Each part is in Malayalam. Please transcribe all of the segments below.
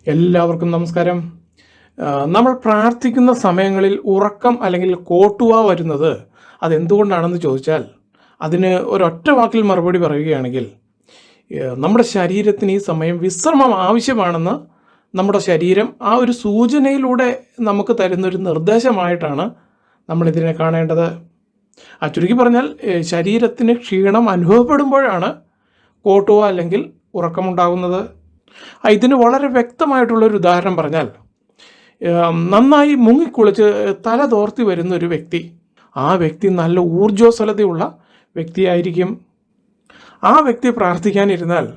എല്ലാവർക്കും നമസ്കാരം. നമ്മൾ പ്രാർത്ഥിക്കുന്ന സമയങ്ങളിൽ ഉറക്കം അല്ലെങ്കിൽ കോട്ടുവ വരുന്നത് അതെന്തുകൊണ്ടാണെന്ന് ചോദിച്ചാൽ അതിന് ഒരൊറ്റ വാക്കിൽ മറുപടി പറയുകയാണെങ്കിൽ നമ്മുടെ ശരീരത്തിന് ഈ സമയം വിശ്രമം ആവശ്യമാണെന്ന് നമ്മുടെ ശരീരം ആ ഒരു സൂചനയിലൂടെ നമുക്ക് തരുന്നൊരു നിർദ്ദേശമായിട്ടാണ് നമ്മളിതിനെ കാണേണ്ടത്. ചുരുക്കി പറഞ്ഞാൽ ശരീരത്തിന് ക്ഷീണം അനുഭവപ്പെടുമ്പോഴാണ് കോട്ടുവ അല്ലെങ്കിൽ ഉറക്കമുണ്ടാകുന്നത്. ഇതിന് വളരെ വ്യക്തമായിട്ടുള്ളൊരു ഉദാഹരണം പറഞ്ഞാൽ, നന്നായി മുങ്ങിക്കുളിച്ച് തല തോർത്തി വരുന്ന ഒരു വ്യക്തി, ആ വ്യക്തി നല്ല ഊർജ്ജസ്വലതയുള്ള വ്യക്തിയായിരിക്കും. ആ വ്യക്തി പ്രാർത്ഥിക്കാനിരുന്നാൽ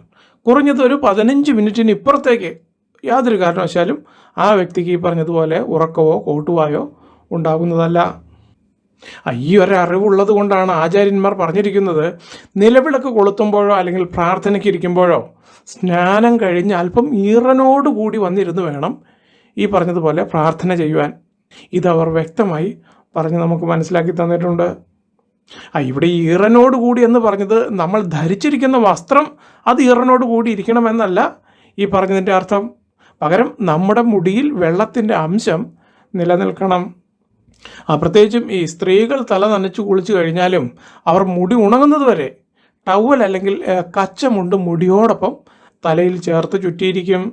കുറഞ്ഞത് ഒരു 15 മിനിറ്റിന് ഇപ്പുറത്തേക്ക് യാതൊരു കാരണവശാലും ആ വ്യക്തിക്ക് ഈ പറഞ്ഞതുപോലെ ഉറക്കവോ കോട്ടുവായോ ഉണ്ടാകുന്നതല്ല. ഈ ഒരു അറിവുള്ളത് കൊണ്ടാണ് ആചാര്യന്മാർ പറഞ്ഞിരിക്കുന്നത്, നിലവിളക്ക് കൊളുത്തുമ്പോഴോ അല്ലെങ്കിൽ പ്രാർത്ഥനയ്ക്ക് ഇരിക്കുമ്പോഴോ സ്നാനം കഴിഞ്ഞ് അല്പം ഈറനോടുകൂടി വന്നിരുന്ന് വേണം ഈ പറഞ്ഞതുപോലെ പ്രാർത്ഥന ചെയ്യുവാൻ. ഇതവർ വ്യക്തമായി പറഞ്ഞ് നമുക്ക് മനസ്സിലാക്കി തന്നിട്ടുണ്ട്. ഇവിടെ ഈറനോടുകൂടി എന്ന് പറഞ്ഞത് നമ്മൾ ധരിച്ചിരിക്കുന്ന വസ്ത്രം അത് ഈറനോടുകൂടി ഇരിക്കണമെന്നല്ല ഈ പറഞ്ഞതിൻ്റെ അർത്ഥം. പകരം നമ്മുടെ മുടിയിൽ വെള്ളത്തിൻ്റെ അംശം നിലനിൽക്കണം. പ്രത്യേകിച്ചും ഈ സ്ത്രീകൾ തല നനച്ച് കുളിച്ചു കഴിഞ്ഞാലും അവർ മുടി ഉണങ്ങുന്നത് വരെ ടവൽ അല്ലെങ്കിൽ കച്ചമുണ്ട് മുടിയോടൊപ്പം തലയിൽ ചേർത്ത് ചുറ്റിയിരിക്കും.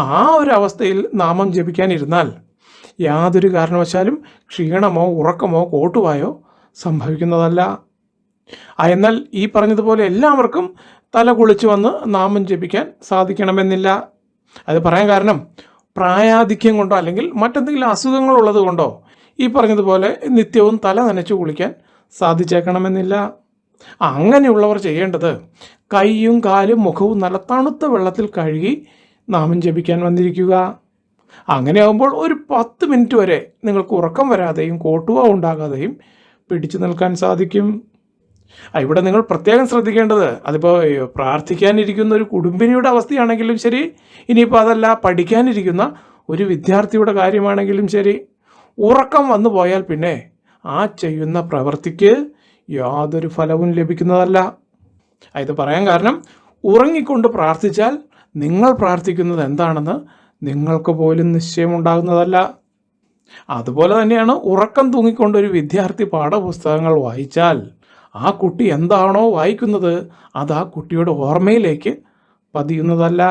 ആ ഒരു അവസ്ഥയിൽ നാമം ജപിക്കാനിരുന്നാൽ യാതൊരു കാരണവശാലും ക്ഷീണമോ ഉറക്കമോ കോട്ടുവായോ സംഭവിക്കുന്നതല്ല. എന്നാൽ ഈ പറഞ്ഞതുപോലെ എല്ലാവർക്കും തല കുളിച്ച് വന്ന് നാമം ജപിക്കാൻ സാധിക്കണമെന്നില്ല. അത് പറയാൻ കാരണം പ്രായാധിക്യം കൊണ്ടോ അല്ലെങ്കിൽ മറ്റെന്തെങ്കിലും അസുഖങ്ങളുള്ളത് കൊണ്ടോ ഈ പറഞ്ഞതുപോലെ നിത്യവും തല നനച്ച് കുളിക്കാൻ സാധിച്ചേക്കണമെന്നില്ല. അങ്ങനെയുള്ളവർ ചെയ്യേണ്ടത് കൈയും കാലും മുഖവും നല്ല തണുത്ത വെള്ളത്തിൽ കഴുകി നാമം ജപിക്കാൻ വന്നിരിക്കുക. അങ്ങനെ ആകുമ്പോൾ ഒരു 10 മിനിറ്റ് വരെ നിങ്ങൾക്ക് ഉറക്കം വരാതെയും കോട്ടുവ ഉണ്ടാകാതെയും പിടിച്ചു നിൽക്കാൻ സാധിക്കും. ഇവിടെ നിങ്ങൾ പ്രത്യേകം ശ്രദ്ധിക്കേണ്ടത്, അതിപ്പോൾ പ്രാർത്ഥിക്കാനിരിക്കുന്ന ഒരു കുടുംബിനിയുടെ അവസ്ഥയാണെങ്കിലും ശരി, ഇനിയിപ്പോൾ അതല്ല പഠിക്കാനിരിക്കുന്ന ഒരു വിദ്യാർത്ഥിയുടെ കാര്യമാണെങ്കിലും ശരി, ഉറക്കം വന്നു പോയാൽ പിന്നെ ആ ചെയ്യുന്ന പ്രവൃത്തിക്ക് യാതൊരു ഫലവും ലഭിക്കുന്നതല്ല. ഇത് പറയാൻ കാരണം, ഉറങ്ങിക്കൊണ്ട് പ്രാർത്ഥിച്ചാൽ നിങ്ങൾ പ്രാർത്ഥിക്കുന്നത് എന്താണെന്ന് നിങ്ങൾക്ക് പോലും നിശ്ചയമുണ്ടാകുന്നതല്ല. അതുപോലെ തന്നെയാണ് ഉറക്കം തൂങ്ങിക്കൊണ്ടൊരു വിദ്യാർത്ഥി പാഠപുസ്തകങ്ങൾ വായിച്ചാൽ ആ കുട്ടി എന്താണോ വായിക്കുന്നത് അത് ആ കുട്ടിയുടെ ഓർമ്മയിലേക്ക് പതിയുന്നതല്ല.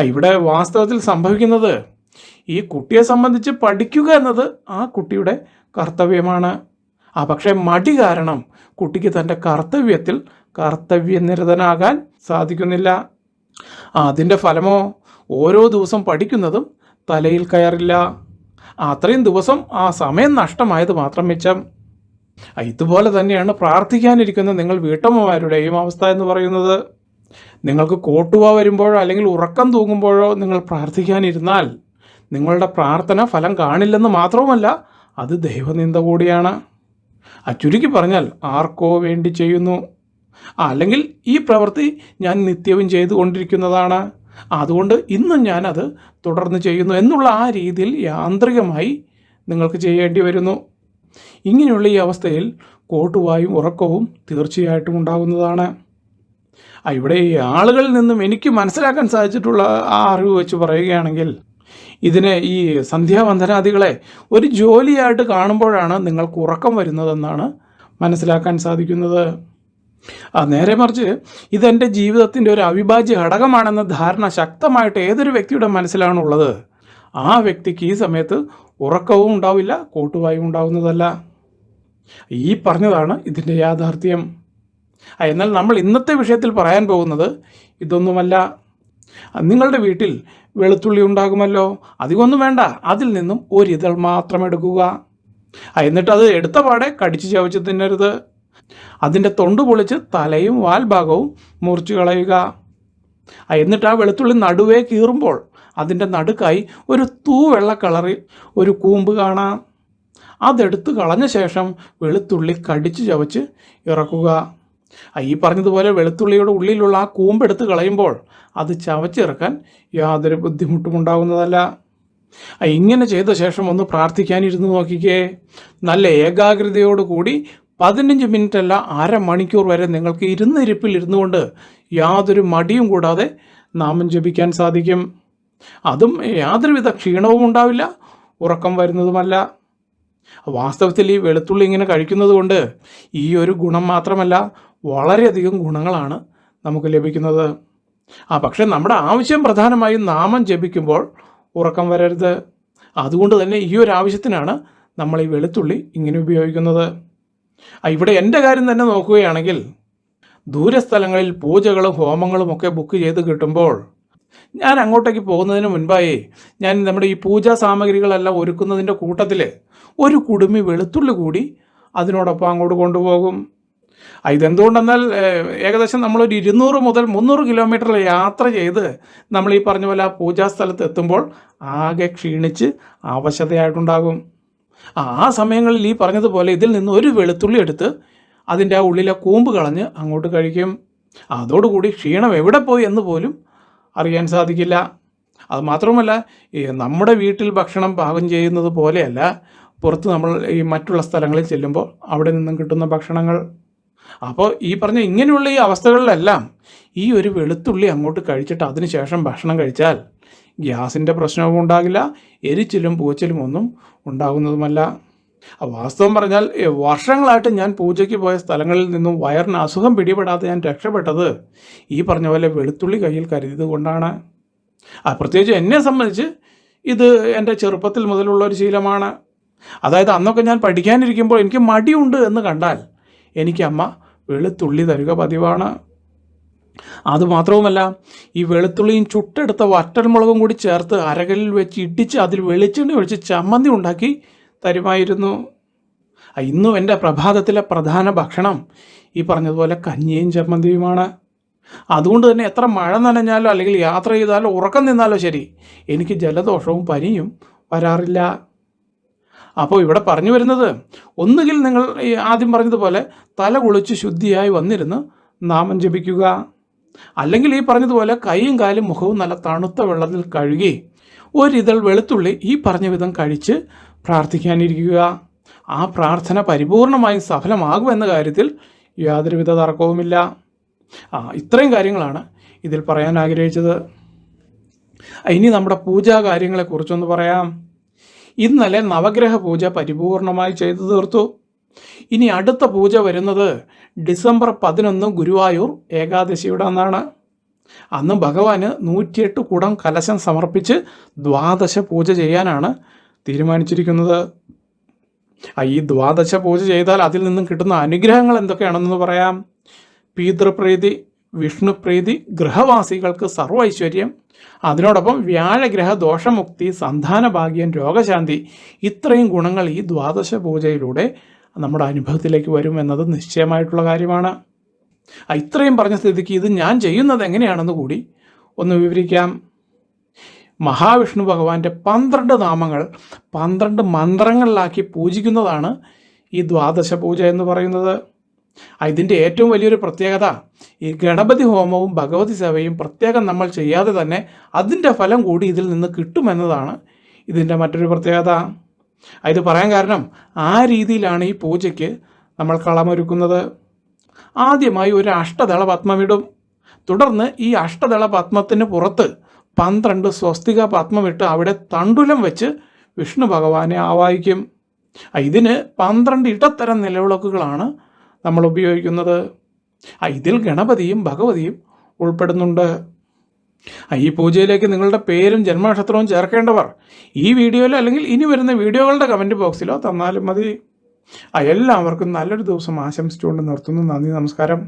ഇവിടെ വാസ്തവത്തിൽ സംഭവിക്കുന്നത്, ഈ കുട്ടിയെ സംബന്ധിച്ച് പഠിക്കുക എന്നത് ആ കുട്ടിയുടെ കർത്തവ്യമാണ്. പക്ഷേ മടി കാരണം കുട്ടിക്ക് തൻ്റെ കർത്തവ്യത്തിൽ കർത്തവ്യനിരതനാകാൻ സാധിക്കുന്നില്ല. അതിൻ്റെ ഫലമോ ഓരോ ദിവസം പഠിക്കുന്നതും തലയിൽ കയറില്ല. അത്രയും ദിവസം ആ സമയം നഷ്ടമായത് മാത്രം മിച്ചം. ഇതുപോലെ തന്നെയാണ് പ്രാർത്ഥിക്കാനിരിക്കുന്ന നിങ്ങൾ വീട്ടമ്മമാരുടെയും അവസ്ഥ എന്ന് പറയുന്നത്. നിങ്ങൾക്ക് കോട്ടുവ വരുമ്പോഴോ അല്ലെങ്കിൽ ഉറക്കം തൂങ്ങുമ്പോഴോ നിങ്ങൾ പ്രാർത്ഥിക്കാനിരുന്നാൽ നിങ്ങളുടെ പ്രാർത്ഥന ഫലം കാണില്ലെന്ന് മാത്രവുമല്ല, അത് ദൈവനിന്ദ കൂടിയാണ്. ചുരുക്കി പറഞ്ഞാൽ ആർക്കോ വേണ്ടി ചെയ്യുന്നു, അല്ലെങ്കിൽ ഈ പ്രവൃത്തി ഞാൻ നിത്യവും ചെയ്തുകൊണ്ടിരിക്കുന്നതാണ്, അതുകൊണ്ട് ഇന്നും ഞാനത് തുടർന്ന് ചെയ്യുന്നു എന്നുള്ള ആ രീതിയിൽ യാന്ത്രികമായി നിങ്ങൾക്ക് ചെയ്യേണ്ടി വരുന്നു. ഇങ്ങനെയുള്ള ഈ അവസ്ഥയിൽ കോട്ടുവായും ഉറക്കവും തീർച്ചയായിട്ടും ഉണ്ടാകുന്നതാണ്. ഇവിടെ ഈ ആളുകളിൽ നിന്നും എനിക്ക് മനസ്സിലാക്കാൻ സാധിച്ചിട്ടുള്ള ആ അറിവ് വെച്ച് പറയുകയാണെങ്കിൽ, ഇതിന് ഈ സന്ധ്യാവന്ദനാദികളെ ഒരു ജോലിയായിട്ട് കാണുമ്പോഴാണ് നിങ്ങൾക്ക് ഉറക്കം വരുന്നതെന്നാണ് മനസ്സിലാക്കാൻ സാധിക്കുന്നത്. നേരെ മറിച്ച് ഇതെൻ്റെ ജീവിതത്തിൻ്റെ ഒരു അവിഭാജ്യ ഘടകമാണെന്ന ധാരണ ശക്തമായിട്ട് ഏതൊരു വ്യക്തിയുടെ മനസ്സിലാണുള്ളത്, ആ വ്യക്തിക്ക് ഈ സമയത്ത് ഉറക്കവും ഉണ്ടാവില്ല, കോട്ടുവായും ഉണ്ടാവുന്നതല്ല. ഈ പറഞ്ഞതാണ് ഇതിൻ്റെ യാഥാർത്ഥ്യം. എന്നാൽ നമ്മൾ ഇന്നത്തെ വിഷയത്തിൽ പറയാൻ പോകുന്നത് ഇതൊന്നുമല്ല. നിങ്ങളുടെ വീട്ടിൽ വെളുത്തുള്ളി ഉണ്ടാകുമല്ലോ, അധികമൊന്നും വേണ്ട, അതിൽ നിന്നും ഒരിതൾ മാത്രം എടുക്കുക. എന്നിട്ട് അത് എടുത്ത പാടെ കടിച്ച് ചവച്ച് തിന്നരുത്. അതിൻ്റെ തൊണ്ട് പൊളിച്ച് തലയും വാൽഭാഗവും മുറിച്ച് കളയുക. എന്നിട്ട് ആ വെളുത്തുള്ളി നടുവേ കീറുമ്പോൾ അതിൻ്റെ നടുക്കായി ഒരു തൂവെള്ള കളറിൽ ഒരു കൂമ്പ് കാണാം. അതെടുത്ത് കളഞ്ഞ ശേഷം വെളുത്തുള്ളി കടിച്ച് ചവച്ച് ഇറക്കുക. ഈ പറഞ്ഞതുപോലെ വെളുത്തുള്ളിയുടെ ഉള്ളിലുള്ള ആ കൂമ്പെടുത്ത് കളയുമ്പോൾ അത് ചവച്ചിറക്കാൻ യാതൊരു ബുദ്ധിമുട്ടും ഉണ്ടാകുന്നതല്ല. ഇങ്ങനെ ചെയ്ത ശേഷം ഒന്ന് പ്രാർത്ഥിക്കാനിരുന്ന് നോക്കിക്കേ. നല്ല ഏകാഗ്രതയോടുകൂടി 15 മിനിറ്റല്ല, അരമണിക്കൂർ വരെ നിങ്ങൾക്ക് ഇരുന്നിരിപ്പിൽ ഇരുന്നു കൊണ്ട് യാതൊരു മടിയും കൂടാതെ നാമം ജപിക്കാൻ സാധിക്കും. അതും യാതൊരുവിധ ക്ഷീണവും ഉണ്ടാവില്ല, ഉറക്കം വരുന്നതുമല്ല. വാസ്തവത്തിൽ ഈ വെളുത്തുള്ളി ഇങ്ങനെ കഴിക്കുന്നത് കൊണ്ട് ഈ ഒരു ഗുണം മാത്രമല്ല, വളരെയധികം ഗുണങ്ങളാണ് നമുക്ക് ലഭിക്കുന്നത്. പക്ഷേ നമ്മുടെ ആവശ്യം പ്രധാനമായും നാമം ജപിക്കുമ്പോൾ ഉറക്കം വരരുത്. അതുകൊണ്ട് തന്നെ ഈ ഒരു ആവശ്യത്തിനാണ് നമ്മൾ ഈ വെളുത്തുള്ളി ഇങ്ങനെ ഉപയോഗിക്കുന്നത്. ഇവിടെ എൻ്റെ കാര്യം തന്നെ നോക്കുകയാണെങ്കിൽ, ദൂരസ്ഥലങ്ങളിൽ പൂജകളും ഹോമങ്ങളും ഒക്കെ ബുക്ക് ചെയ്ത് കിട്ടുമ്പോൾ ഞാൻ അങ്ങോട്ടേക്ക് പോകുന്നതിന് മുൻപായി ഞാൻ നമ്മുടെ ഈ പൂജാ സാമഗ്രികളെല്ലാം ഒരുക്കുന്നതിൻ്റെ കൂട്ടത്തിൽ ഒരു കുടുമി വെളുത്തുള്ളി കൂടി അതിനോടൊപ്പം അങ്ങോട്ട് കൊണ്ടുപോകും. ഇതെന്തുകൊണ്ടെന്നാൽ ഏകദേശം നമ്മളൊരു 200 മുതൽ 300 കിലോമീറ്റർ യാത്ര ചെയ്ത് നമ്മൾ ഈ പറഞ്ഞ പോലെ ആ പൂജാ സ്ഥലത്ത് എത്തുമ്പോൾ ആകെ ക്ഷീണിച്ച് അവശതയായിട്ടുണ്ടാകും. ആ സമയങ്ങളിൽ ഈ പറഞ്ഞതുപോലെ ഇതിൽ നിന്ന് ഒരു വെളുത്തുള്ളി എടുത്ത് അതിൻ്റെ ആ ഉള്ളിലെ കൂമ്പ് കളഞ്ഞ് അങ്ങോട്ട് കഴിക്കും. അതോടുകൂടി ക്ഷീണം എവിടെ പോയി എന്ന് പോലും അറിയാൻ സാധിക്കില്ല. അതുമാത്രമല്ല, നമ്മുടെ വീട്ടിൽ ഭക്ഷണം പാകം ചെയ്യുന്നത് പോലെയല്ല പുറത്ത് നമ്മൾ ഈ മറ്റുള്ള സ്ഥലങ്ങളിൽ ചെല്ലുമ്പോൾ അവിടെ നിന്നും കിട്ടുന്ന ഭക്ഷണങ്ങൾ. അപ്പോൾ ഈ പറഞ്ഞ ഇങ്ങനെയുള്ള ഈ അവസ്ഥകളിലെല്ലാം ഈ ഒരു വെളുത്തുള്ളി അങ്ങോട്ട് കഴിച്ചിട്ട് അതിനുശേഷം ഭക്ഷണം കഴിച്ചാൽ ഗ്യാസിൻ്റെ പ്രശ്നവും ഉണ്ടാകില്ല, എരിച്ചിലും പൂച്ചിലും ഒന്നും ഉണ്ടാകുന്നതുമല്ല. വാസ്തവം പറഞ്ഞാൽ വർഷങ്ങളായിട്ട് ഞാൻ പൂജയ്ക്ക് പോയ സ്ഥലങ്ങളിൽ നിന്നും വയറിന് അസുഖം പിടിപെടാതെ ഞാൻ രക്ഷപ്പെട്ടത് ഈ പറഞ്ഞ പോലെ വെളുത്തുള്ളി കയ്യിൽ കരുതിയത് കൊണ്ടാണ്. പ്രത്യേകിച്ച് എന്നെ സംബന്ധിച്ച് ഇത് എൻ്റെ ചെറുപ്പത്തിൽ മുതലുള്ള ഒരു ശീലമാണ്. അതായത് അന്നൊക്കെ ഞാൻ പഠിക്കാനിരിക്കുമ്പോൾ എനിക്ക് മടിയുണ്ട് എന്ന് കണ്ടാൽ എനിക്ക് അമ്മ വെളുത്തുള്ളി തരിക പതിവാണ്. അതുമാത്രവുമല്ല, ഈ വെളുത്തുള്ളിയും ചുട്ടെടുത്ത വറ്റൽമുളകും കൂടി ചേർത്ത് അരകല്ലിൽ വെച്ച് ഇടിച്ച് അതിൽ വെളിച്ചെണ്ണ ഒഴിച്ച് ചമ്മന്തി ഉണ്ടാക്കി തരുമായിരുന്നു. ഇന്നും എൻ്റെ പ്രഭാതത്തിലെ പ്രധാന ഭക്ഷണം ഈ പറഞ്ഞതുപോലെ കഞ്ഞിയും ചമ്മന്തിയുമാണ്. അതുകൊണ്ട് തന്നെ എത്ര മഴ നനഞ്ഞാലോ അല്ലെങ്കിൽ യാത്ര ചെയ്താലോ ഉറക്കം നിന്നാലോ ശരി, എനിക്ക് ജലദോഷവും പനിയും വരാറില്ല. അപ്പോൾ ഇവിടെ പറഞ്ഞു വരുന്നത്, ഒന്നുകിൽ നിങ്ങൾ ആദ്യം പറഞ്ഞതുപോലെ തല കുളിച്ച് ശുദ്ധിയായി വന്നിരുന്ന് നാമം ജപിക്കുക, അല്ലെങ്കിൽ ഈ പറഞ്ഞതുപോലെ കൈയും കാലും മുഖവും നല്ല തണുത്ത വെള്ളത്തിൽ കഴുകി ഒരിതൾ വെളുത്തുള്ളി ഈ പറഞ്ഞ വിധം കഴിച്ച് പ്രാർത്ഥിക്കാനിരിക്കുക. ആ പ്രാർത്ഥന പരിപൂർണമായും സഫലമാകുമെന്ന കാര്യത്തിൽ യാതൊരുവിധ തർക്കവുമില്ല. ഇത്രയും കാര്യങ്ങളാണ് ഇതിൽ പറയാൻ ആഗ്രഹിച്ചത്. ഇനി നമ്മുടെ പൂജാ കാര്യങ്ങളെക്കുറിച്ചൊന്ന് പറയാം. ഇന്നലെ നവഗ്രഹ പൂജ പരിപൂർണമായി ചെയ്തു തീർത്തു. ഇനി അടുത്ത പൂജ വരുന്നത് ഡിസംബർ 11 ഗുരുവായൂർ ഏകാദശിയുടെ അന്നാണ്. അന്ന് ഭഗവാന് 108 കുടം കലശം സമർപ്പിച്ച് ദ്വാദശ പൂജ ചെയ്യാനാണ് തീരുമാനിച്ചിരിക്കുന്നത്. ഈ ദ്വാദശ പൂജ ചെയ്താൽ അതിൽ നിന്നും കിട്ടുന്ന അനുഗ്രഹങ്ങൾ എന്തൊക്കെയാണെന്ന് പറയാം. പിതൃപ്രീതി, വിഷ്ണുപ്രീതി, ഗൃഹവാസികൾക്ക് സർവ്വ ഐശ്വര്യം, അതിനോടൊപ്പം വ്യാഴഗ്രഹ ദോഷമുക്തി, സന്താനഭാഗ്യം, രോഗശാന്തി, ഇത്രയും ഗുണങ്ങൾ ഈ ദ്വാദശ പൂജയിലൂടെ നമ്മുടെ അനുഭവത്തിലേക്ക് വരും എന്നത് നിശ്ചയമായിട്ടുള്ള കാര്യമാണ്. ഇത്രയും പറഞ്ഞ സ്ഥിതിക്ക് ഇത് ഞാൻ ചെയ്യുന്നത് എങ്ങനെയാണെന്ന് കൂടി ഒന്ന് വിവരിക്കാം. മഹാവിഷ്ണു ഭഗവാന്റെ 12 നാമങ്ങൾ 12 മന്ത്രങ്ങളിലാക്കി പൂജിക്കുന്നതാണ് ഈ ദ്വാദശ പൂജ എന്ന് പറയുന്നത്. ഇതിൻ്റെ ഏറ്റവും വലിയൊരു പ്രത്യേകത, ഈ ഗണപതി ഹോമവും ഭഗവതി സേവയും പ്രത്യേകം നമ്മൾ ചെയ്യാതെ തന്നെ അതിൻ്റെ ഫലം കൂടി ഇതിൽ നിന്ന് കിട്ടുമെന്നതാണ് ഇതിൻ്റെ മറ്റൊരു പ്രത്യേകത. ഇത് പറയാൻ കാരണം, ആ രീതിയിലാണ് ഈ പൂജയ്ക്ക് നമ്മൾ കളമൊരുക്കുന്നത്. ആദ്യമായി ഒരു അഷ്ടദള പത്മമിടും. തുടർന്ന് ഈ അഷ്ടദള പത്മത്തിന് പുറത്ത് 12 സ്വസ്തിക പത്മമിട്ട് അവിടെ തണ്ടുലം വെച്ച് വിഷ്ണു ഭഗവാനെ ആവാഹിക്കും. ഇതിന് 12 ഇടത്തരം നിലവിളക്കുകളാണ് നമ്മൾ ഉപയോഗിക്കുന്നത്. ഇതിൽ ഗണപതിയും ഭഗവതിയും ഉൾപ്പെടുന്നുണ്ട്. ഈ പൂജയിലേക്ക് നിങ്ങളുടെ പേരും ജന്മനക്ഷത്രവും ചേർക്കേണ്ടവർ ഈ വീഡിയോയിലോ അല്ലെങ്കിൽ ഇനി വരുന്ന വീഡിയോകളുടെ കമൻറ്റ് ബോക്സിലോ തന്നാലും മതി. എല്ലാവർക്കും നല്ലൊരു ദിവസം ആശംസിച്ചുകൊണ്ട് നിർത്തുന്നു. നന്ദി, നമസ്കാരം.